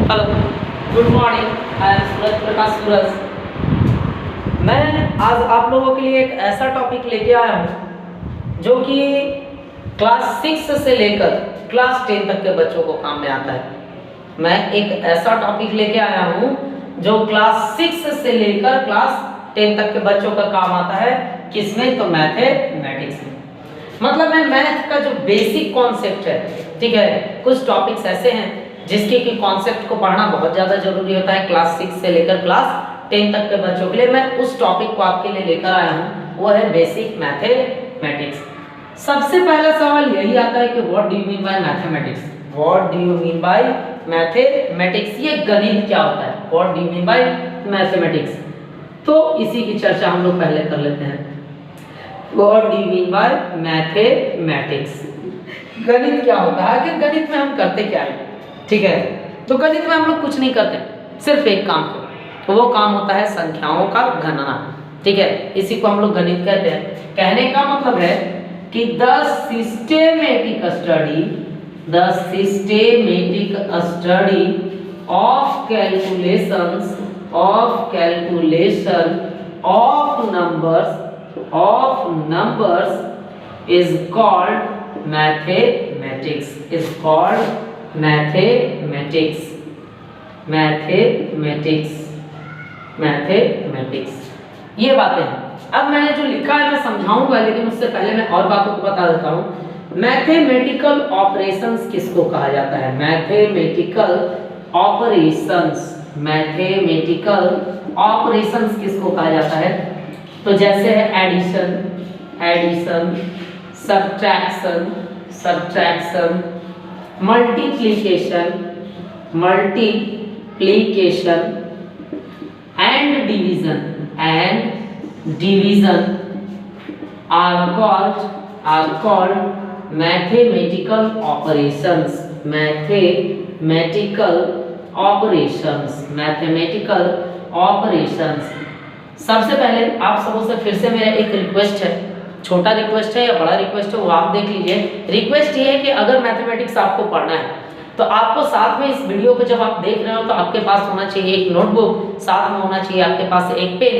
Hello, good morning. I am Suraj Prakash Suraj. मैं आज आप लोगों के लिए एक ऐसा टॉपिक लेके आया हूँ जो कि क्लास 6 से लेकर क्लास 10 तक के बच्चों को काम में आता है। मैं एक ऐसा टॉपिक लेके आया हूँ जो क्लास 6 से लेकर क्लास 10 तक के बच्चों का काम आता है। किसमें? तो मैथमेटिक्स में। मतलब मैं मैथ का जो बेसिक कॉन्सेप्ट है, ठीक है, कुछ टॉपिक्स ऐसे हैं जिसके कि कॉन्सेप्ट को पढ़ना बहुत ज़्यादा जरूरी होता है क्लास 6 से लेकर क्लास 10 तक के बच्चों के लिए। मैं उस टॉपिक को आपके लिए लेकर आया हूँ, वो है बेसिक मैथमेटिक्स। सबसे पहला सवाल यही आता है कि what do you mean by mathematics? What do you mean by mathematics? ये गणित क्या होता है? What do you mean by mathematics? तो इसी की चर्चा हम लोग पहले कर लेते हैं। What do you mean by mathematics? गणित क्या होता है? आखिर गणित में हम करते क्या है? ठीक है, तो गणित में हम लोग कुछ नहीं करते, सिर्फ एक काम करते, तो वो काम होता है संख्याओं का गणना। ठीक है, इसी को हम लोग गणित कहते हैं। कहने का मतलब है कि the systematic study of calculation of numbers is called mathematics. ये बातें हैं। अब मैंने जो लिखा है मैं समझाऊंगा, लेकिन उससे पहले मैं और बातों को बता देता हूँ। मैथमेटिकल ऑपरेशंस किसको कहा जाता है? मैथमेटिकल ऑपरेशंस किसको कहा जाता है? तो जैसे है addition, subtraction, multiplication and division are called mathematical operations। सबसे पहले आप सबों से फिर से मेरा एक रिक्वेस्ट है, छोटा रिक्वेस्ट है या बड़ा रिक्वेस्ट है वो आप देख लीजिए। रिक्वेस्ट ये है कि अगर मैथमेटिक्स आपको पढ़ना है तो आपको साथ में इस वीडियो को जब आप देख रहे हो तो आपके पास होना चाहिए एक नोटबुक, साथ में होना चाहिए आपके पास एक पेन,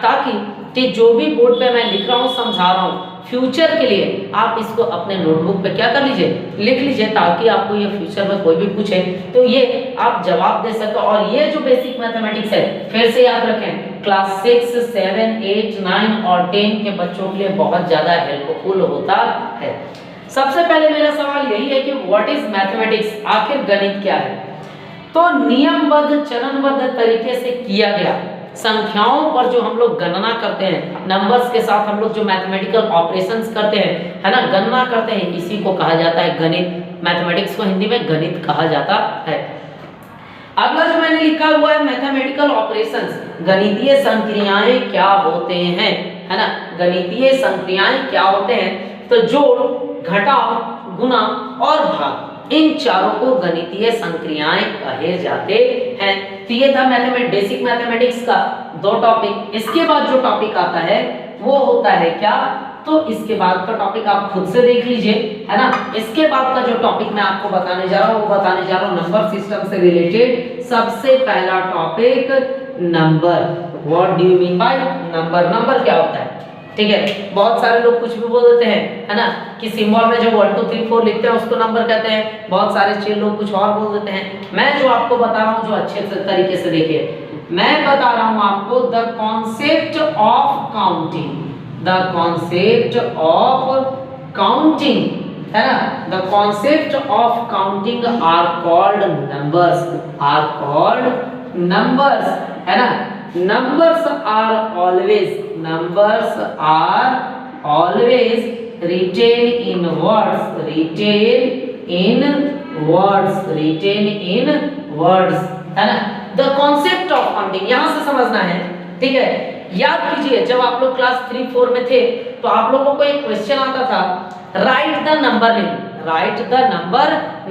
ताकि कि जो भी बोर्ड पे मैं लिख रहा हूँ, समझा रहा हूँ, फ्यूचर के लिए आप इसको अपने नोटबुक पे क्या कर लीजिए, लिख लीजिए, ताकि आपको ये फ्यूचर में कोई भी पूछे तो ये आप जवाब दे सको। और ये जो बेसिक मैथमेटिक्स है, फिर से याद रखें, क्लास 6, 7, 8, 9 और 10 के बच्चों के लिए बहुत ज़्यादा हेल्पफुल होता है। सबसे पहले मेरा सवाल यही है कि व्हाट इज मैथमेटिक्स? आखिर गणित क्या है? तो नियमबद्ध चरणबद्ध तरीके से किया गया संख्याओं पर जो हम लोग गणना करते हैं, नंबर्स के साथ हम लोग जो मैथमेटिकल ऑपरेशंस करते हैं, है ना, गणना करते हैं, इसी को कहा जाता है गणित। मैथमेटिक्स को हिंदी में गणित कहा जाता है। अगला जो मैंने लिखा हुआ है मैथमेटिकल ऑपरेशंस, गणितीय संक्रियाएं क्या होते हैं, है ना, गणितीय संक्रियाएं क्या होते हैं? तो जोड़, घटाव, गुणा और भाग, इन चारों को गणितीय संक्रियाएं कहे जाते हैं। तो ये था बेसिक मैथमेटिक्स का 2 टॉपिक। इसके बाद जो टॉपिक आता है वो होता है क्या? तो इसके बाद का टॉपिक आप खुद से देख लीजिए, है ना। इसके बाद का जो टॉपिक मैं आपको बताने जा रहा हूँ वो बताने जा रहा हूँ नंबर सिस्टम से रिलेटेड। सबसे पहला topic number. What do you mean by number? Number क्या होता है? ठीक है, बहुत सारे लोग कुछ भी बोल देते हैं, है ना, कि सिंबल में जो 1 2 3 4 लिखते हैं उसको नंबर कहते हैं। बहुत सारे लोग कुछ और बोल देते हैं। मैं जो आपको बता रहा हूँ, जो अच्छे से तरीके से देखिए, मैं बता रहा हूँ आपको द कॉन्सेप्ट ऑफ काउंटिंग, है ना, the concept of counting are called numbers, है ना। Numbers are always written in words, है ना। The concept of counting यहाँ से समझना है, ठीक है। याद कीजिए, जब आप लोग क्लास 3, 4 में थे तो आप लोगों को एक क्वेश्चन आता था, राइट द नंबर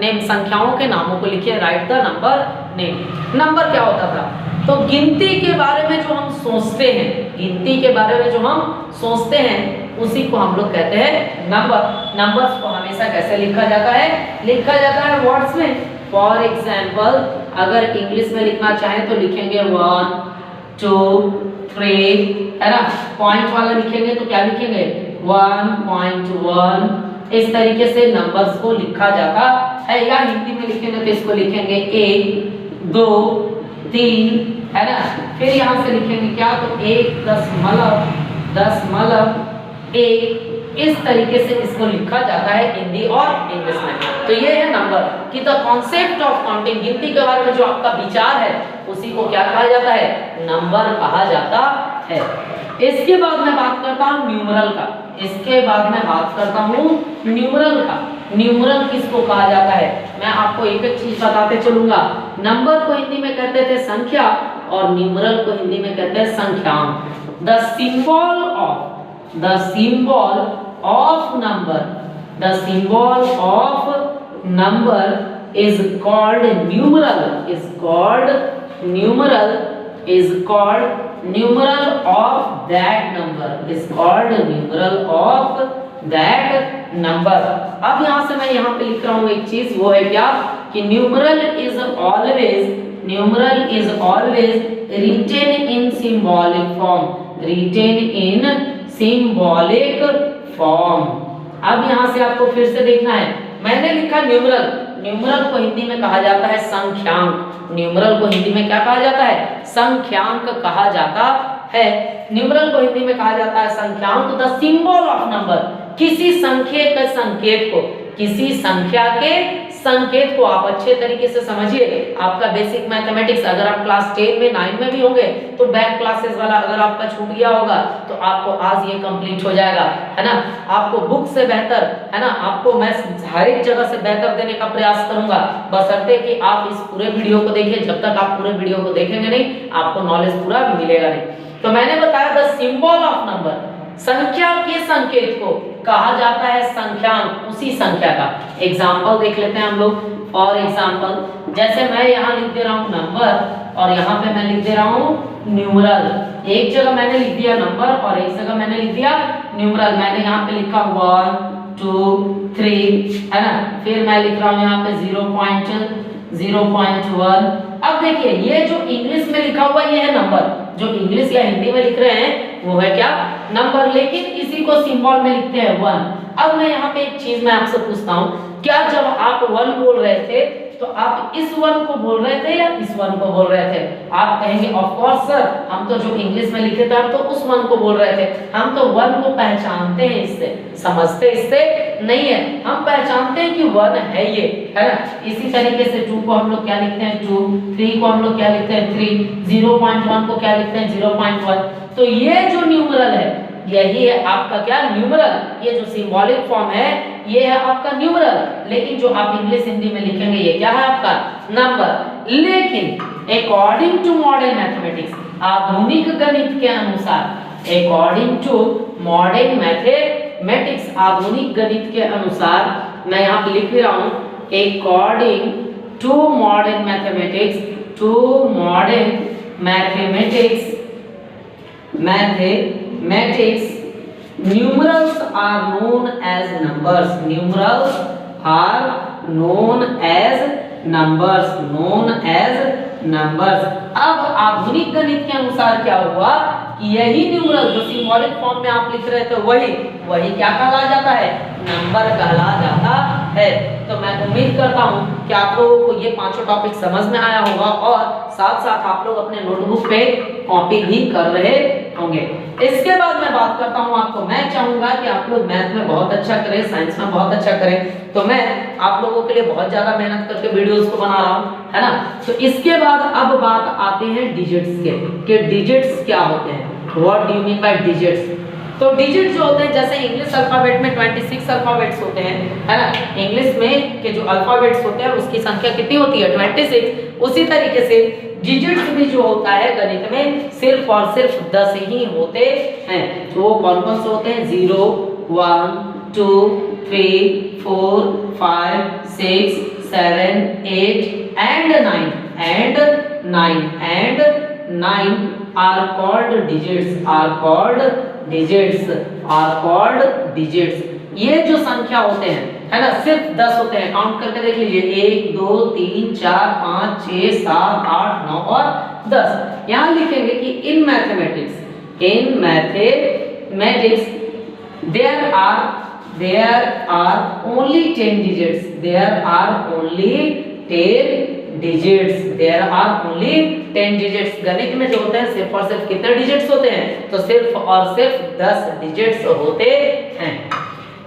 नेम, संख्याओं के नामों को लिखिए, right the number name. Number क्या होता था? तो गिनती के बारे में जो हम सोचते हैं, उसी को हम लोग कहते हैं नंबर। नंबर्स को हमेशा कैसे लिखा जाता है? लिखा जाता है वर्ड्स में। फॉर एग्जाम्पल अगर इंग्लिश में लिखना चाहें तो लिखेंगे 1 2 3, है ना। पॉइंट वाला लिखेंगे तो क्या लिखेंगे 1.1। इस तरीके से नंबर्स को लिखा जाता है। या हिंदी में लिखेंगे तो इसको लिखेंगे 1 2 3, है ना। फिर यहाँ से लिखेंगे क्या, तो 1.1 इस तरीके से इसको लिखा जाता है हिंदी और इंग्लिश में। तो ये है नंबर कि द कॉन्सेप्ट ऑफ काउंटिंग, गिनती के बारे में जो आपका विचार है उसी को क्या कहा जाता है, नंबर कहा जाता है। इसके बाद मैं बात करता हूँ न्यूमरल का। न्यूमरल किसको कहा जाता है, मैं आपको एक एक चीज बताते चलूंगा। नंबर को हिंदी में कहते थे संख्या और न्यूमरल को हिंदी में कहते हैं संख्यांक। The symbol of number is called numeral of that number। अब यहाँ से मैं यहाँ पे लिख रहा हूँ एक चीज, वो है क्या कि numeral is always written in symbolic form। अब यहाँ से आपको फिर से देखना है, मैंने लिखा न्यूमरल को हिंदी में कहा जाता है संख्यांक। न्यूमरल को हिंदी में क्या कहा जाता है, संख्यांक कहा जाता है। न्यूमरल को हिंदी में कहा जाता है संख्यांक। द सिंबल ऑफ नंबर, किसी संख्या के संकेत को आप अच्छे तरीके से समझिए। आपका बेसिक मैथमेटिक्स अगर आप क्लास 10 में 9 में भी होंगे तो बैक क्लासेस वाला अगर आपका छूट गया होगा तो आपको आज ये कंप्लीट हो जाएगा, है ना। आपको बुक से बेहतर, है ना, आपको मैं हर एक जगह से बेहतर देने का प्रयास करूंगा, बशर्ते कि आप इस पूरे वीडियो को देखिए। जब तक आप पूरे वीडियो को देखेंगे नहीं, आपको नॉलेज पूरा मिलेगा नहीं। तो मैंने बताया द सिंबल ऑफ नंबर, संख्या के संकेत को कहा जाता है संख्यांक, उसी संख्या का। एग्जाम्पल देख लेते हैं हम लोग। फॉर एग्जाम्पल, जैसे मैं यहाँ लिख दे रहा हूँ नंबर और यहाँ पे मैं लिख दे रहा हूँ न्यूमरल। एक जगह मैंने लिख दिया नंबर और एक जगह मैंने लिख दिया न्यूमरल। मैंने यहाँ पे लिखा 1 2 3, है ना। फिर मैं लिख रहा हूँ यहाँ पे 0.1। अब देखिए ये जो इंग्लिश में लिखा हुआ ये है नंबर, जो इंग्लिश या हिंदी में लिख रहे हैं वो है क्या, नंबर, लेकिन इसी को सिंबल में लिखते हैं 1। अब मैं यहाँ पे एक चीज मैं आपसे पूछता हूँ, क्या जब आप 1 बोल रहे थे तो आप इस 1 को बोल रहे थे या इस 1 को बोल रहे थे? आप कहेंगे ऑफ कोर्स सर, हम तो जो इंग्लिश में लिखे थे हम तो उस 1 को बोल रहे थे। हम तो 1 को पहचानते हैं, इससे समझते इससे नहीं है, हम पहचानते हैं कि 1 है ये, है ना। इसी तरीके से 2 को हम लोग क्या लिखते हैं 2, 3 को हम लोग क्या लिखते हैं 3, 0.1 को क्या लिखते हैं 0.1। तो ये जो न्यूमरल है यही है आपका क्या, न्यूमरल। ये जो सिंबॉलिक फॉर्म है ये है आपका न्यूमरल, लेकिन जो आप इंग्लिश हिंदी में लिखेंगे ये क्या है आपका नंबर। लेकिन अकॉर्डिंग टू मॉडर्न मैथमेटिक्स, आधुनिक गणित के अनुसार, अकॉर्डिंग टू मॉडर्न मैथमेटिक्स, आधुनिक गणित के अनुसार, मैं यहाँ पे लिख भी रहा हूँ according to modern mathematics, numerals are known as numbers, अब आधुनिक गणित के अनुसार क्या हुआ कि यही न्यूमरल जो सिंबॉलिक फॉर्म में आप लिख रहे थे वही क्या कहला जाता है, नंबर कहला जाता है। तो मैं उम्मीद करता हूँ कि आप लोगों को ये पांचों टॉपिक समझ में आया होगा और साथ साथ आप लोग अपने नोटबुक पे कॉपी भी कर रहे होंगे। इसके बाद मैं बात करता हूँ आपको, मैं चाहूंगा कि आप लोग मैथ में बहुत अच्छा करें, साइंस में बहुत अच्छा करें, तो मैं आप लोगों के लिए बहुत ज्यादा मेहनत करके वीडियोस को बना रहा हूँ, है ना। तो इसके बाद अब बात आती है डिजिट्स के डिजिट्स क्या होते हैं, what do you mean by digits. तो डिजिट जो होते हैं, जैसे इंग्लिश अल्फाबेट में 26 अल्फाबेट्स होते हैं, है ना। इंग्लिश में के जो अल्फाबेट्स होते हैं उसकी संख्या कितनी होती है 26। उसी तरीके से डिजिट्स भी जो होता है गणित में सिर्फ और सिर्फ 10 ही होते हैं। तो वो कौन कौन से होते हैं, 0 1 2 3 4 5 6 7 8 and 9 are called digits। ये जो संख्या होते हैं है ना, सिर्फ 10 होते हैं। काउंट करके देख लीजिए, 1 2 3 4 5 6 7 8 9 और 10। यहां लिखेंगे कि in mathematics there are only 10 digits, there are only 10 digits। गणित में जो होते हैं सिर्फ और सिर्फ कितने डिजिट्स होते हैं, तो सिर्फ और सिर्फ 10 डिजिट्स होते हैं।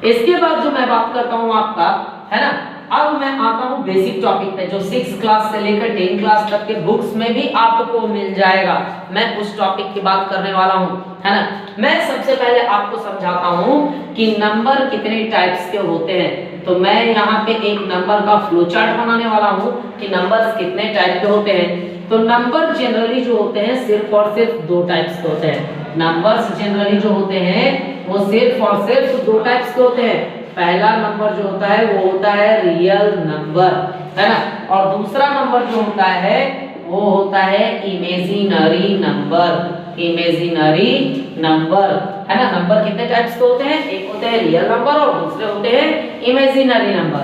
इसके बाद जो मैं बात करता हूं आपका, है ना, अब मैं आता हूं बेसिक टॉपिक पे, जो 6 क्लास से लेकर 10 क्लास तक के बुक्स में भी आपको मिल जाएगा। मैं उस टॉपिक की बात करने वाला हूं, है ना। मैं सबसे पहले आपको समझाता हूं कि नंबर कितने टाइप्स के होते हैं। तो मैं यहाँ पे एक नंबर का फ्लो चार्ट बनाने वाला हूं कि नंबर्स कितने टाइप के होते हैं। तो नंबर जनरली जो होते हैं सिर्फ और सिर्फ 2 टाइप्स के होते हैं। नंबर्स जनरली जो होते हैं वो सिर्फ और सिर्फ 2 टाइप्स के होते हैं। पहला नंबर जो होता है वो होता है रियल नंबर, है ना, और दूसरा नंबर जो होता है वो होता है इमेजिनरी नंबर। इमेजिनरी नंबर, है ना। नंबर कितने टाइप्स के होते हैं, एक होते हैं रियल नंबर और दूसरे होते हैं इमेजिनरी नंबर।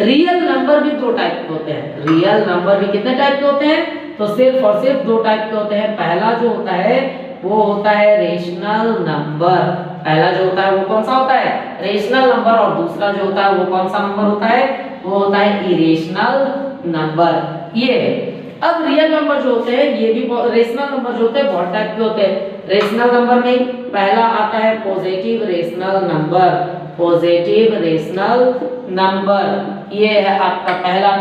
रियल नंबर भी 2 टाइप के होते हैं। रियल नंबर भी कितने टाइप के होते हैं, तो सिर्फ और सिर्फ 2 टाइप के होते हैं। पहला जो होता है वो होता है रेशनल नंबर। पहला जो होता है वो कौन सा होता है, रेशनल नंबर, और दूसरा जो होता है वो कौन सा नंबर होता है, वो होता है इरेशनल नंबर। ये अब रियल नंबर जो होते हैं ये भी रेशनल नंबर जो होते हैं बहुत टाइप के होते हैं। रेशनल नंबर में पहला आता है positive rational number. Positive rational number ये है आपका पहला।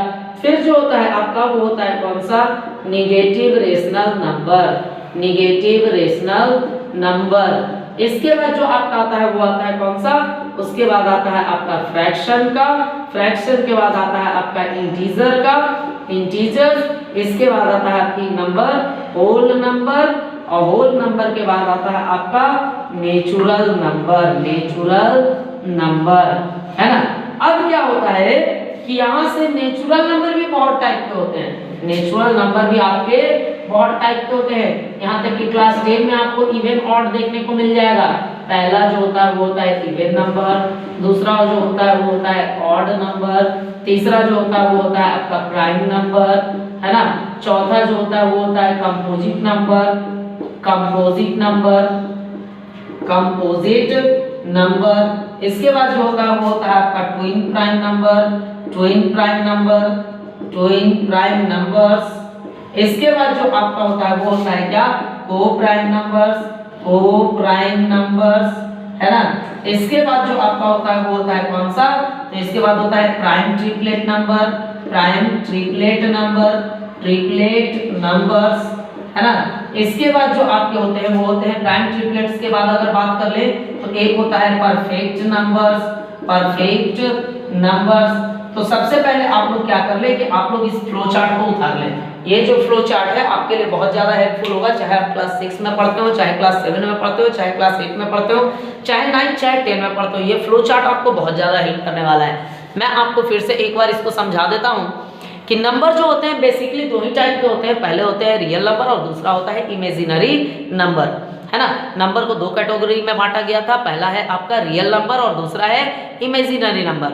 फिर जो होता है आपका वो होता है कौन सा, negative rational number. Negative rational number. इसके बाद जो आपका आता है वो आता है कौन सा, उसके बाद आता है आपका फ्रैक्शन का। फ्रैक्शन के बाद आता है आपका इंटीजर का, इंटीजर। इसके बाद आता है आपकी नंबर, होल नंबर, और होल नंबर के बाद आता है आपका नेचुरल नंबर। नेचुरल नंबर, है ना। अब क्या होता है कि यहाँ से नेचुरल नंबर भी बहुत टाइप के होते हैं। नेचुरल नंबर भी आपके बहुत टाइप के होते हैं। यहाँ तक कि क्लास 10 में आपको इवन ऑड देखने को मिल जाएगा। पहला जो होता है वो होता है इवन नंबर, दूसरा जो होता है वो होता है ऑड नंबर, तीसरा जो होता है वो होता है आपका प्राइम नंबर, है ना। चौथा जो होता है वो होता है composite number. Composite number, composite number. इसके बाद जो होता है वो होता है आपका twin prime number. Twin prime number, twin prime numbers. इसके बाद जो आपका होता है वो होता है क्या, को prime numbers. Coprime numbers, है ना। इसके बाद जो आपका होता है वो होता है कौन सा, तो इसके बाद होता है prime triplet number. Prime triplet number, triplet numbers, है ना। इसके बाद जो आपके होते हैं वो होते हैं प्राइम ट्रिपलेट्स के बाद अगर बात कर ले तो एक होता है परफेक्ट नंबर्स। Perfect numbers. तो सबसे पहले आप लोग क्या कर ले कि आप लोग इस फ्लो चार्ट को उतार लें। ये जो फ्लो चार्ट है आपके लिए बहुत ज्यादा हेल्पफुल होगा, चाहे आप क्लास 6 में पढ़ते हो, चाहे क्लास 7 में पढ़ते हो, चाहे क्लास 8 में पढ़ते हो, चाहे 9 चाहे 10 में पढ़ते हो। ये फ्लो चार्ट आपको बहुत ज्यादा हेल्प करने वाला है। मैं आपको फिर से एक बार इसको समझा देता हूँ कि नंबर जो होते हैं बेसिकली 2 ही टाइप के होते हैं। पहले होते हैं रियल नंबर और दूसरा होता है इमेजिनरी नंबर, है ना। नंबर को 2 कैटेगरी में बांटा गया था, पहला है आपका रियल नंबर और दूसरा है इमेजिनरी नंबर।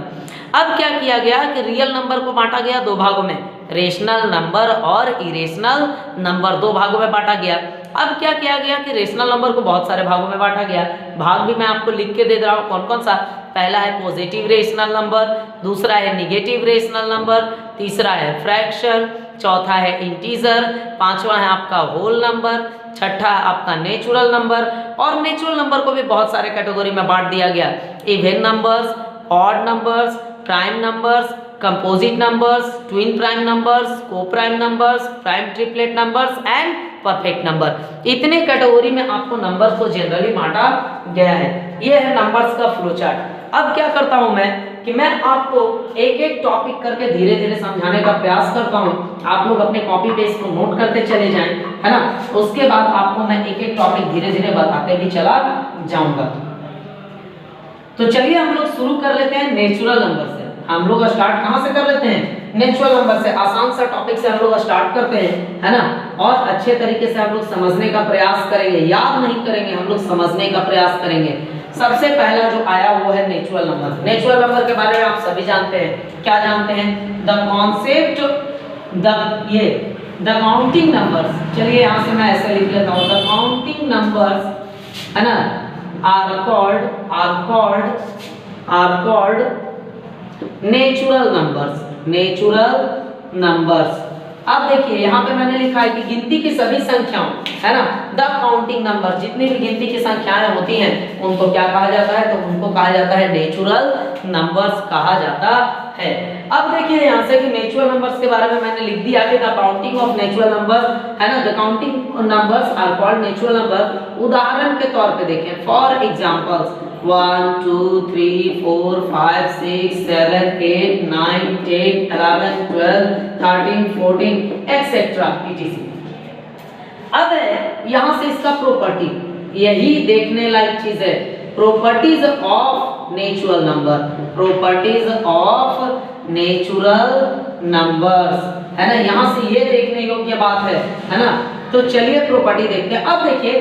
अब क्या किया गया कि रियल नंबर को बांटा गया 2 भागों में, रेशनल नंबर और इरेशनल नंबर, 2 भागों में बांटा गया। अब क्या किया गया कि रेशनल नंबर को बहुत सारे भागों में बांटा गया। भाग भी मैं आपको लिख के दे रहा हूँ कौन कौन सा। पहला है पॉजिटिव रेशनल नंबर, दूसरा है निगेटिव रेशनल नंबर, तीसरा है फ्रैक्शन, चौथा है इंटीजर, पांचवा है आपका होल नंबर, छठा है आपका नेचुरल नंबर। और नेचुरल नंबर को भी बहुत सारे कैटेगरी में बांट दिया गया, even numbers, odd numbers, prime numbers, composite numbers, twin prime numbers, coprime numbers, prime triplet numbers and perfect number. इतने कैटेगरी में आपको नंबर्स को जनरली बांटा गया है। ये है नंबर्स का फ्लो चार्ट। अब क्या करता हूं मैं कि मैं आपको एक एक टॉपिक करके धीरे धीरे समझाने का प्रयास करता हूं। आप लोग अपने कॉपी पे इसको नोट करते चले जाएं, है ना। उसके बाद आपको मैं एक एक टॉपिक धीरे धीरे बताते भी चला जाऊंगा। तो चलिए हम लोग शुरू कर लेते हैं नेचुरल नंबर से। हम लोग स्टार्ट कहां से कर लेते हैं, नेचुरल नंबर से। आसान सा टॉपिक से हम लोग स्टार्ट करते हैं, है ना। और अच्छे तरीके से हम लोग समझने का प्रयास करेंगे, याद नहीं करेंगे, हम लोग समझने का प्रयास करेंगे। सबसे पहला जो आया वो है नेचुरल नंबर। नेचुरल नंबर के बारे में आप सभी जानते हैं, क्या जानते हैं? The concept, the counting numbers. चलिए यहाँ से मैं ऐसे लिख लेता हूँ, द काउंटिंग नंबर्स, है ना, आर कॉल्ड नेचुरल नंबर्स। अब देखिए यहाँ पे मैंने लिखा है कि गिनती की सभी संख्याओं, है ना, द काउंटिंग नंबर, जितनी भी गिनती की संख्याएं होती हैं उनको क्या कहा जाता है? तो उनको कहा जाता है नेचुरल नंबर्स कहा जाता है। अब देखिए यहाँ से कि नेचुरल नंबर्स के बारे में मैंने लिख दिया कि the counting of natural number, है ना, the counting numbers are called natural number. उदाहरण के तौर पे देखें, फॉर एग्जांपल्स 1 2 3 4 5 6 7 8 9 10 11 12 13 14 एक्सेट्रा etc। अब यहाँ से इसका प्रॉपर्टी, यही देखने लायक चीज है, properties of natural number, properties of natural numbers, है ना, यहाँ से ये देखने योग्य बात है ना। तो चलिए प्रॉपर्टी देखते हैं। अब देखिए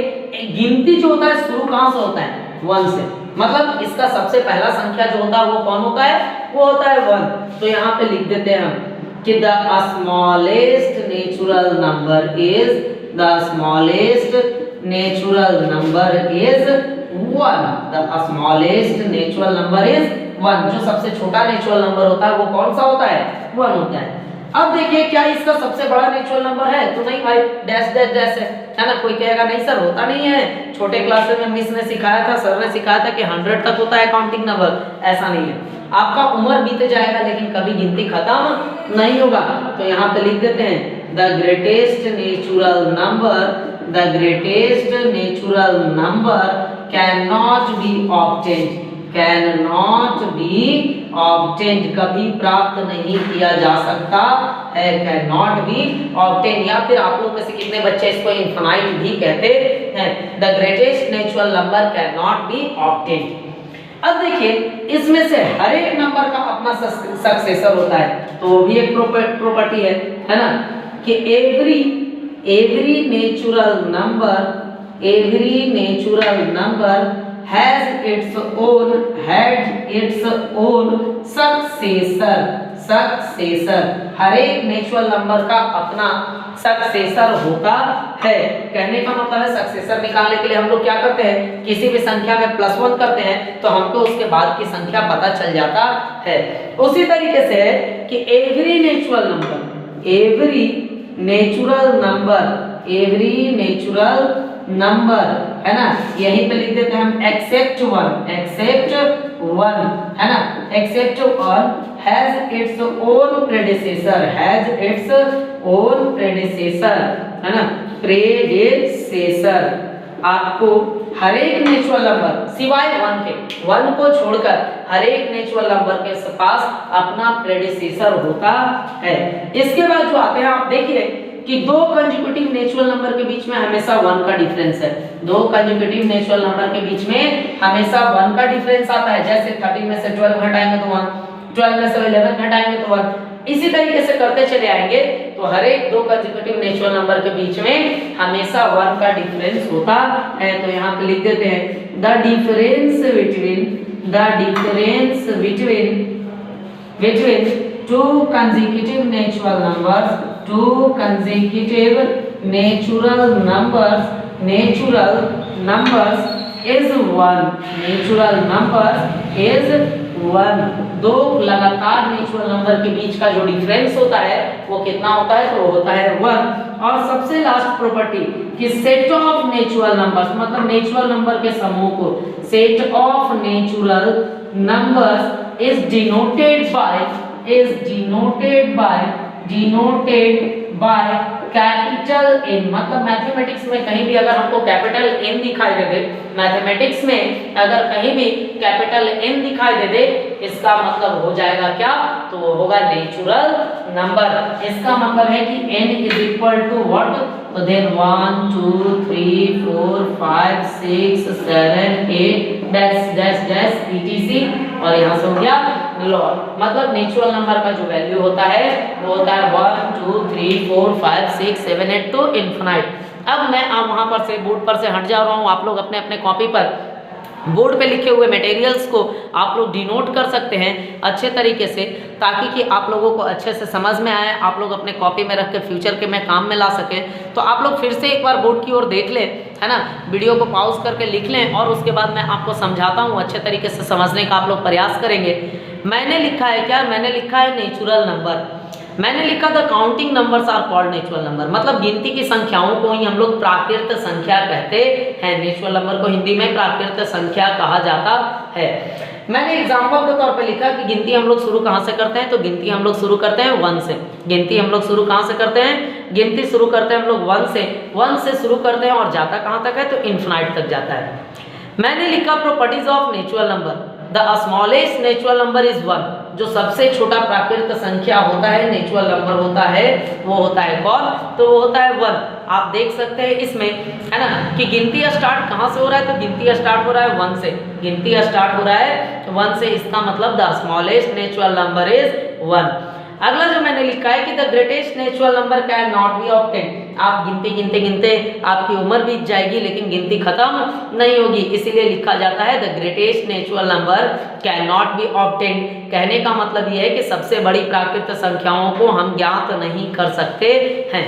गिनती जो होता है शुरू कहाँ से होता है? 1 से, मतलब इसका सबसे पहला संख्या जो होता है वो कौन होता है? वो होता है 1। तो यहाँ पे लिख देते हैं हम कि the smallest natural number is, the smallest natural number is 1। The smallest natural number is 1। जो सबसे छोटा नेचुरल नंबर होता है वो कौन सा होता है? 1 होता है। अब देखिए क्या इसका सबसे बड़ा नेचुरल नंबर है? तो नहीं भाई, डैश डैश डैश है ना। कोई कहेगा नहीं सर होता नहीं है, छोटे क्लासेस में मिस ने सिखाया था, सर ने सिखाया था कि 100 तक होता है काउंटिंग नंबर। ऐसा नहीं है, आपका उम्र बीते जाएगा लेकिन कभी गिनती खत्म नहीं होगा। तो यहाँ पे लिख देते हैं the greatest natural number, the greatest natural number cannot be obtained, can not be obtained, कभी प्राप्त नहीं किया जा सकता है, कैन नॉट बी ऑब्टेन्ड। या फिर आप लोग में से कितने बच्चे इसको इनफाइनाइट भी कहते हैं? The greatest natural number cannot be obtained. अब देखिए इसमें से हर एक नंबर का अपना सक्सेसर होता है, तो वो भी एक प्रॉपर्टी है ना, कि every natural number has its own successor। हर एक नेचुरल नंबर का अपना सक्सेसर होता है। कहने का मतलब है सक्सेसर निकालने के लिए हम लोग क्या करते हैं? किसी भी संख्या में +1 करते हैं तो हमको उसके बाद की संख्या पता चल जाता है। उसी तरीके से कि एवरी नेचुरल नंबर, है ना, यहीं पे लिख देते हैं हम एक्सेप्ट वन, है ना, except one has its own predecessor, है ना, प्रेडिसेसर। आपको हर एक नेचुरल नंबर सिवाय 1 को छोड़कर हर एक नेचुरल नंबर के पास अपना प्रेडिसेसर होता है। इसके बाद जो आते हैं आप देखिए कि दो कंसेक्यूटिव नेचुरल नंबर के बीच में हमेशा 1 का डिफरेंस है। दो कंसेक्यूटिव नेचुरल नंबर के बीच में हमेशा 1 का डिफरेंस आता है। जैसे 13 में से 12 घटाएंगे तो 1, 12 में से 11 घटाएंगे तो 1, इसी तरीके से करते चले आएंगे। तो हर एक दो कंसेक्यूटिव नेचुरल नंबर के बीच में हमेशा 1 का डिफरेंस होता है। तो यहाँ पे लिख देते हैं the difference between two consecutive natural numbers is 1। दो लगातार नेचुरल नंबर के बीच का जो डिफरेंस होता है वो कितना होता है? तो वो होता है 1। और सबसे लास्ट प्रॉपर्टी कि सेट ऑफ नेचुरल नंबर्स, मतलब नेचुरल नंबर के समूह को, set of natural numbers is denoted by capital N। मतलब मैथमेटिक्स में कहीं भी अगर हमको कैपिटल N दिखाई दे दे, मैथमेटिक्स में अगर कहीं भी कैपिटल N दिखाई दे दे, इसका मतलब हो जाएगा क्या? तो वो होगा नेचुरल नंबर। इसका मतलब है कि N is equal to what? तो then 1 2 3 4 5 6 7 8 dash dash dash etc। और यहाँ से हो गया लॉग। मतलब नेचुरल नंबर का जो वैल्यू होता है वो होता है 1 2 3 4 5 6 7 8 टू इनफिनाइट। अब मैं वहाँ पर से बोर्ड पर से हट जा रहा हूँ, आप लोग अपने अपने कॉपी पर बोर्ड पे लिखे हुए मटेरियल्स को आप लोग डिनोट कर सकते हैं अच्छे तरीके से, ताकि कि आप लोगों को अच्छे से समझ में आए, आप लोग अपने कॉपी में रख के फ्यूचर के में काम में ला सकें। तो आप लोग फिर से एक बार बोर्ड की ओर देख लें, है ना, वीडियो को पॉज करके लिख लें और उसके बाद मैं आपको समझाता हूँ, अच्छे तरीके से समझने का आप लोग प्रयास करेंगे। मैंने लिखा है क्या, मैंने लिखा है नेचुरल नंबर। मैंने लिखा the counting numbers are called natural number, मतलब गिनती की संख्याओं को ही हम लोग प्राकृत संख्या कहते हैं। नेचुरल नंबर को हिंदी में प्राकृत संख्या कहा जाता है। मैंने एग्जाम्पल के तौर पे लिखा कि गिनती हम लोग शुरू कहाँ से करते हैं, तो गिनती हम लोग शुरू करते हैं 1 से। गिनती हम लोग शुरू कहाँ से करते हैं, गिनती शुरू करते हैं हम लोग 1 से शुरू करते हैं और जाता कहाँ तक है, तो इन्फिनाइट तक जाता है। मैंने लिखा properties of natural number, the smallest natural number is 1, जो सबसे छोटा प्राकृत संख्या होता है, नेचुरल नंबर होता है, वो होता है कौन, तो वो होता है 1। आप देख सकते हैं इसमें, है ना, कि गिनती स्टार्ट कहाँ से हो रहा है, तो गिनती स्टार्ट हो रहा है 1 से। गिनती स्टार्ट हो रहा है 1 से, इसका मतलब the smallest natural number is 1। अगला जो मैंने लिखा है कि the greatest natural number cannot be obtained. आप गिनते गिनते गिनते आपकी उम्र बीत जाएगी लेकिन गिनती खत्म नहीं होगी, इसीलिए लिखा जाता है the greatest natural number cannot be obtained. कहने का मतलब यह है कि सबसे बड़ी प्राकृत संख्याओं को हम ज्ञात नहीं कर सकते हैं।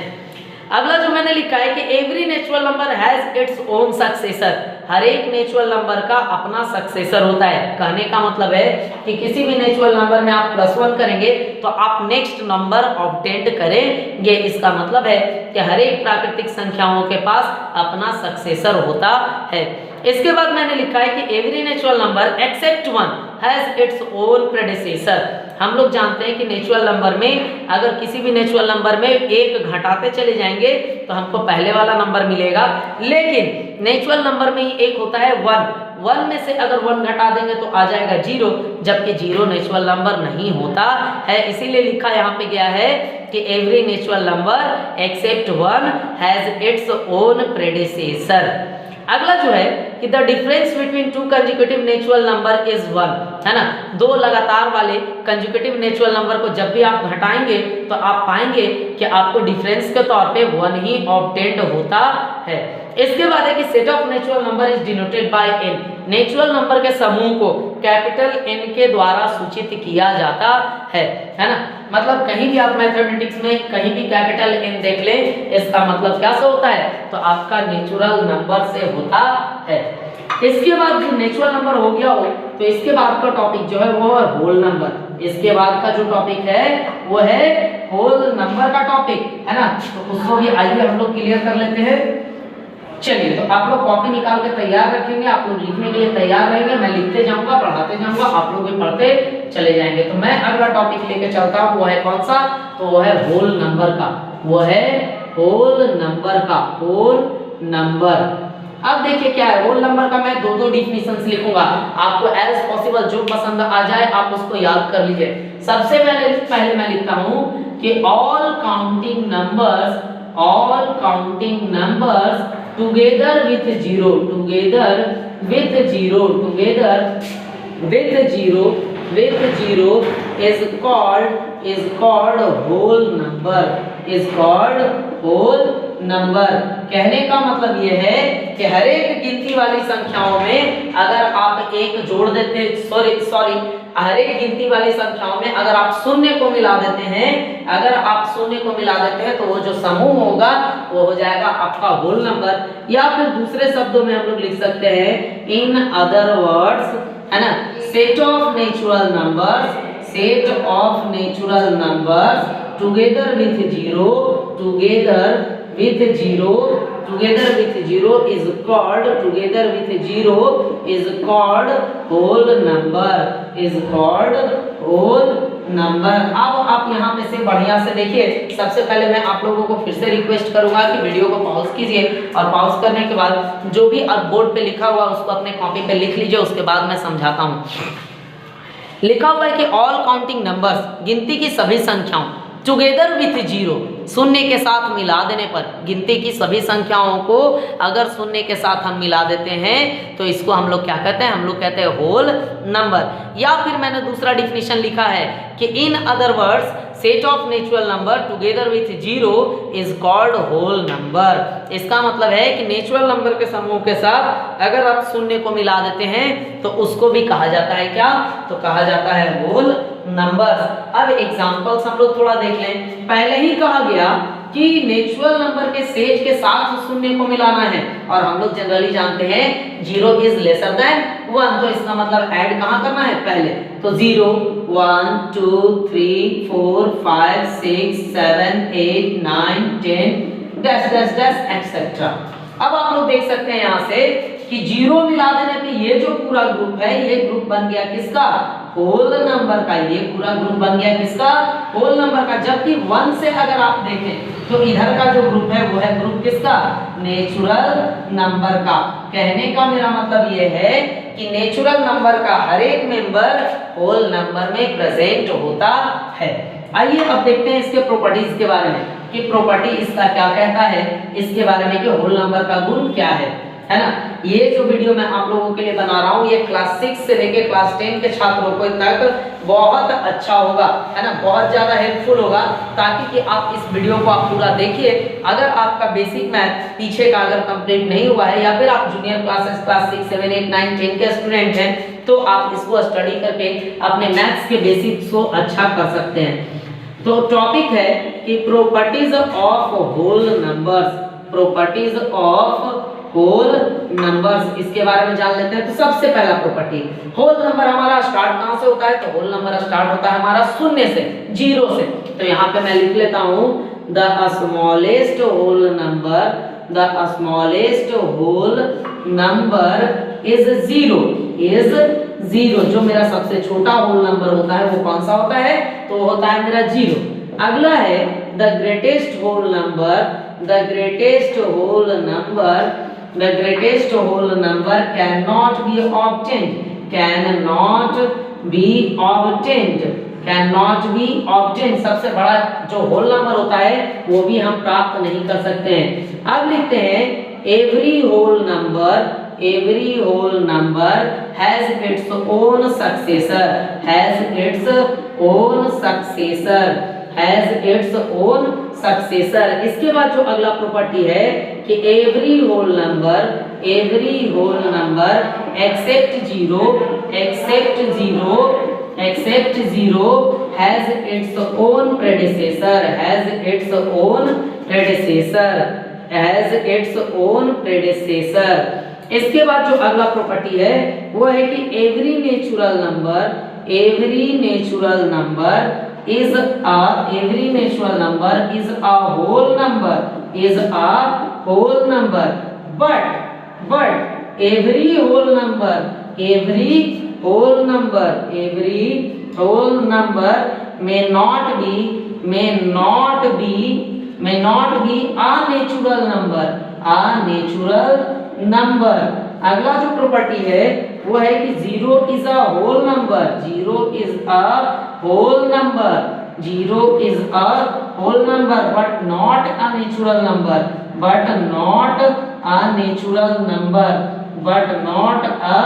अगला जो मैंने लिखा है कि every natural number has its own successor, हर एक नेचुरल नंबर का अपना सक्सेसर होता है। कहने का मतलब है कि किसी भी नेचुरल नंबर में आप +1 करेंगे तो आप नेक्स्ट नंबर ऑब्टेंड करेंगे। इसका मतलब है कि हर एक प्राकृतिक संख्याओं के पास अपना सक्सेसर होता है। इसके बाद मैंने लिखा है कि every natural number except 1 has its own predecessor. हम लोग जानते हैं कि नेचुरल नंबर में अगर किसी भी नेचुरल नंबर में 1 घटाते चले जाएंगे तो हमको पहले वाला नंबर मिलेगा, लेकिन नेचुरल नंबर में ही एक होता है 1 में से अगर 1 घटा देंगे तो आ जाएगा 0, जबकि 0 नेचुरल नंबर नहीं होता है। इसीलिए लिखा यहाँ पे गया है कि every natural number except 1 has its own predecessor. अगला जो है कि the difference between 2 consecutive natural number is 1, है ना, 2 लगातार वाले कंसेक्यूटिव नेचुरल नंबर को जब भी आप घटाएंगे तो आप पाएंगे कि आपको डिफरेंस के तौर पे 1 ही ऑब्टेन्ड होता है। इसके बाद है कि set of natural number is denoted bye n, natural number के समूह को कैपिटल N के द्वारा सूचित किया जाता है ना। मतलब कहीं भी आप मैथमेटिक्स में कहीं भी कैपिटल N देख लें, इसका मतलब क्या से होता है, तो आपका नेचुरल नंबर से होता है। इसके बाद जो नेचुरल नंबर हो गया हो तो इसके बाद का टॉपिक जो है वो है होल नंबर। इसके बाद का जो टॉपिक है वो है होल नंबर का टॉपिक, है ना, तो उसको भी आइए हम लोग क्लियर कर लेते हैं। चलिए, तो आप लोग कॉपी निकाल के तैयार रखेंगे, आप लोग लिखने के लिए तैयार रहेंगे, मैं लिखते जाऊंगा, पढ़ाते जाऊंगा, आप लोग भी पढ़ते चले जाएंगे। तो मैं अगला टॉपिक लेके चलता हूँ, वो है कौन सा, तो वो है होल नंबर का, वो है होल नंबर का, होल नंबर। अब देखिए क्या है होल नंबर का, मैं 2 डिफिनेशंस लिखूंगा, आपको एज पॉसिबल जो पसंद आ जाए आप उसको याद कर लीजिए। सबसे पहले मैं लिखता हूं कि all counting numbers together with zero, is called whole number। कहने का मतलब यह है कि हर एक गिनती वाली संख्याओं में अगर आप एक जोड़ देते हैं, सॉरी हर एक गिनती वाली संख्याओं में अगर आप शून्य को मिला देते हैं, तो वो जो समूह होगा वो हो जाएगा आपका होल नंबर। या फिर दूसरे शब्दों में हम लोग लिख सकते हैं, इन अदर वर्ड्स, है ना, set of natural numbers together with zero is called whole number। अब आप यहाँ पे से बढ़िया से देखिए, सबसे पहले मैं आप लोगों को फिर से रिक्वेस्ट करूंगा कि वीडियो को पॉज कीजिए और पॉज करने के बाद जो भी अब बोर्ड पे लिखा हुआ उसको अपने कॉपी पे लिख लीजिए, उसके बाद मैं समझाता हूँ। लिखा हुआ है कि ऑल काउंटिंग नंबर्स, गिनती की सभी संख्याओं, टुगेदर विथ जीरो, शून्य के साथ मिला देने पर, गिनती की सभी संख्याओं को अगर शून्य के साथ हम मिला देते हैं तो इसको हम लोग क्या कहते हैं, हम लोग कहते हैं होल नंबर। या फिर मैंने दूसरा डिफिनीशन लिखा है कि in other words set of natural number together with zero is called whole number. इसका मतलब है कि नेचुरल नंबर के समूह के साथ अगर आप शून्य को मिला देते हैं तो उसको भी कहा जाता है क्या, तो कहा जाता है होल नंबर। अब एग्जांपल्स हम लोग थोड़ा देख लें। पहले ही कहा गया कि नेचुरल नंबर के सेट के साथ शून्य को मिलाना है, और हम लोग जनरली जानते हैं 0 इज लेसर देन 1, तो इसका मतलब ऐड कहाँ करना है पहले, तो 0 1 2 3 4 5 6 7 8 9 10 डैश डैश डैश एक्सेट्रा। अब आप लोग देख सकते हैं यहाँ से कि 0 मिला देने पे ये जो पूरा ग्रुप है ये ग्रुप बन गया किसका, होल नंबर का। ये पूरा ग्रुप बन गया किसका, होल नंबर का। जबकि 1 से अगर आप देखें तो इधर का जो ग्रुप है वो है ग्रुप किसका, नेचुरल नंबर का। कहने का मेरा मतलब ये है कि नेचुरल नंबर का हर एक मेंबर होल नंबर में प्रेजेंट होता है। आइए अब देखते हैं इसके प्रॉपर्टीज के बारे में कि प्रॉपर्टी इसका क्या कहता है, इसके बारे में कि होल नंबर का गुण क्या है ना। ये जो वीडियो मैं आप लोगों के लिए बना रहा हूँ ये क्लास 6 से लेके क्लास 10 के छात्रों को तक बहुत अच्छा होगा, है ना, बहुत ज़्यादा हेल्पफुल होगा, ताकि कि आप इस वीडियो को आप पूरा देखिए। अगर आपका बेसिक मैथ पीछे का अगर कंप्लीट नहीं हुआ है या फिर आप जूनियर क्लासेस क्लास 6 7 8 9 10 के स्टूडेंट हैं तो आप इसको स्टडी करके अपने मैथ्स के बेसिक्स को अच्छा कर सकते हैं। तो टॉपिक है कि properties of whole numbers, properties of whole numbers, इसके बारे में जान लेते हैं। तो सबसे पहला प्रॉपर्टी, होल नंबर हमारा स्टार्ट कहां से होता है, तो होल नंबर स्टार्ट होता है हमारा शून्य से, 0 से। तो यहाँ पे मैं लिख लेता हूं the smallest whole number, the smallest whole number is 0, is 0। जो मेरा सबसे छोटा होल नंबर होता है वो कौन सा होता है, तो होता है मेरा 0। अगला है the greatest whole number, the greatest whole number, the greatest whole number cannot be obtained, cannot be obtained, cannot be obtained। सबसे बड़ा जो होल नंबर होता है वो भी हम प्राप्त नहीं कर सकते हैं। अब लिखते हैं every whole number, every whole number has its own successor, has its own successor, has its own successor। इसके बाद जो अगला प्रॉपर्टी है कि every whole number, every whole number except 0, except 0, except 0 has its own predecessor, has its own predecessor, has its own predecessor। इसके बाद जो अगला प्रॉपर्टी है वो है कि every natural number, every natural number is a, every natural number is a whole number, is a whole number, but every whole number, every whole number, every whole number may not be, may not be, may not be a natural number, a natural number। अगला जो property है वो है कि 0 is a whole number, 0 is a whole number, 0 is a whole number but not a natural number, but not a natural number, but not a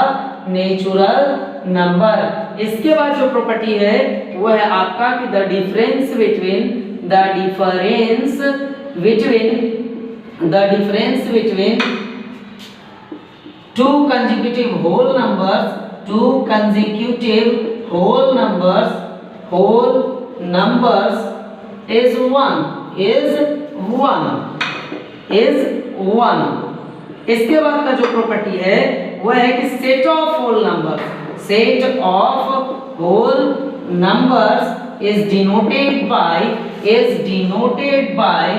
natural number। इसके बाद जो property है वो है आपका कि the difference between, the difference between, the difference between two consecutive whole numbers, two consecutive whole numbers, whole numbers is 1, is 1, is 1। इसके बाद का जो प्रॉपर्टी है वो है कि set of whole number, set of whole numbers is denoted by, is denoted by,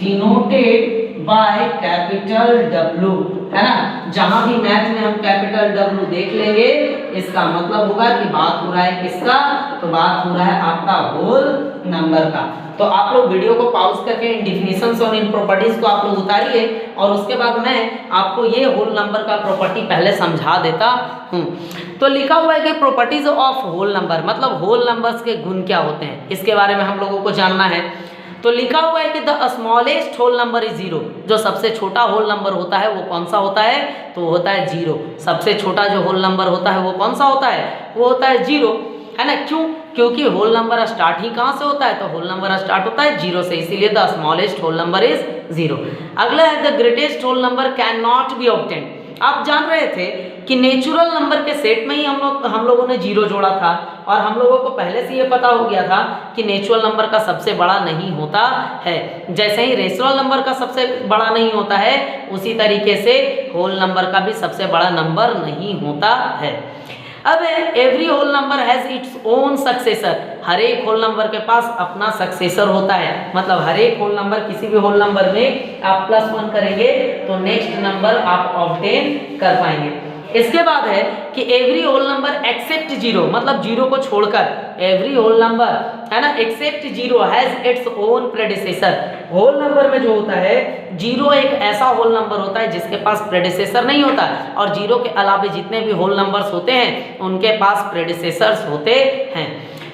denoted by capital W, है ना। जहां भी मैथ में हम कैपिटल W देख लेंगे इसका मतलब होगा कि बात हो रहा है किसका, तो बात हो रहा है आपका होल नंबर का। तो आप लोग वीडियो को पॉज करके इन डिफिनेशंस और इन प्रॉपर्टीज को आप लोग उतारिए और उसके बाद मैं आपको ये होल नंबर का प्रॉपर्टी पहले समझा देता हूँ। तो लिखा हुआ है कि प्रॉपर्टीज ऑफ होल नंबर, मतलब होल नंबर्स के गुण क्या होते हैं, इसके बारे में हम लोगों को जानना है। तो लिखा हुआ है कि the smallest whole number is zero, जो सबसे छोटा होल नंबर होता है वो कौन सा होता है, तो वो होता है जीरो। सबसे छोटा जो होल नंबर होता है वो कौन सा होता है, वो होता है जीरो, है ना। क्यों, क्योंकि होल नंबर स्टार्ट ही कहाँ से होता है, तो होल नंबर स्टार्ट होता है जीरो से, इसीलिए the smallest whole number is zero. अगला है the greatest whole number cannot be obtained. आप जान रहे थे कि नेचुरल नंबर के सेट में ही हम लोगों ने जीरो जोड़ा था, और हम लोगों को पहले से ये पता हो गया था कि नेचुरल नंबर का सबसे बड़ा नहीं होता है। जैसे ही रेशनल नंबर का सबसे बड़ा नहीं होता है, उसी तरीके से होल नंबर का भी सबसे बड़ा नंबर नहीं होता है। अब every whole number has its own successor, हर एक होल नंबर के पास अपना सक्सेसर होता है। मतलब हर एक होल नंबर, किसी भी होल नंबर में आप +1 करेंगे तो नेक्स्ट नंबर आप ऑब्टेन कर पाएंगे। इसके बाद है कि every whole number except zero, मतलब जीरो को छोड़कर, एवरी होल नंबर, है ना, except zero has its own predecessor. Whole number में जो होता है जीरो एक ऐसा होल नंबर होता है जिसके पास प्रेडिसेसर नहीं होता, और जीरो के अलावा जितने भी होल नंबर्स होते हैं उनके पास प्रेडिसेसर्स होते हैं।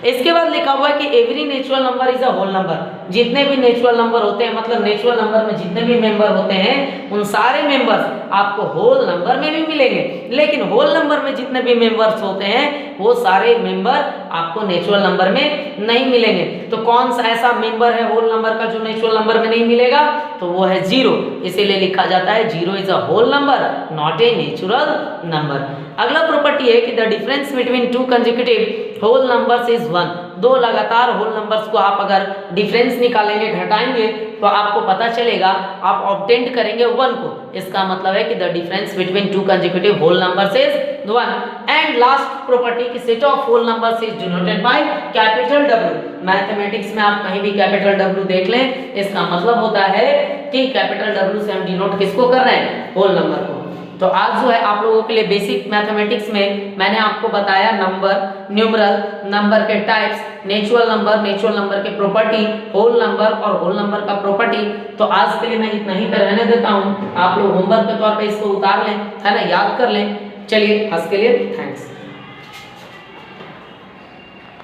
इसके बाद लिखा हुआ है कि every natural number is a whole number, जितने भी नेचुरल नंबर होते हैं, मतलब नेचुरल नंबर में जितने भी मेंबर होते हैं उन सारे मेंबर्स आपको होल नंबर में भी मिलेंगे, लेकिन होल नंबर में जितने भी मेंबर्स होते हैं वो सारे मेंबर आपको नेचुरल नंबर में नहीं मिलेंगे। तो कौन सा ऐसा मेंबर है होल नंबर का जो नेचुरल नंबर में नहीं मिलेगा, तो वो है जीरो। इसीलिए लिखा जाता है zero is a whole number not a natural number. अगला प्रॉपर्टी है कि the difference between two consecutive whole numbers is 1। दो लगातार होल नंबर्स को आप अगर डिफरेंस निकालेंगे, घटाएंगे, तो आपको पता चलेगा, आप ऑब्टेंड करेंगे 1 को। इसका मतलब है कि the difference between two consecutive whole numbers is 1। And last property की set of whole numbers is denoted by capital W। Mathematics में आप कहीं भी कैपिटल W देख लें, इसका मतलब होता है कि कैपिटल W से हम डिनोट किसको कर रहे हैं, होल नंबर को। तो आज जो है आप लोगों के लिए बेसिक मैथमेटिक्स में मैंने आपको बताया नंबर, न्यूमरल, नंबर के टाइप्स, नेचुरल नंबर के प्रॉपर्टी, होल नंबर और होल नंबर का प्रॉपर्टी। तो आज के लिए मैं इतना ही पे रहने देता हूँ। आप लोग होमवर्क के तौर पे इसको उतार लें, है ना, याद कर लें। चलिए आज के लिए थैंक्स।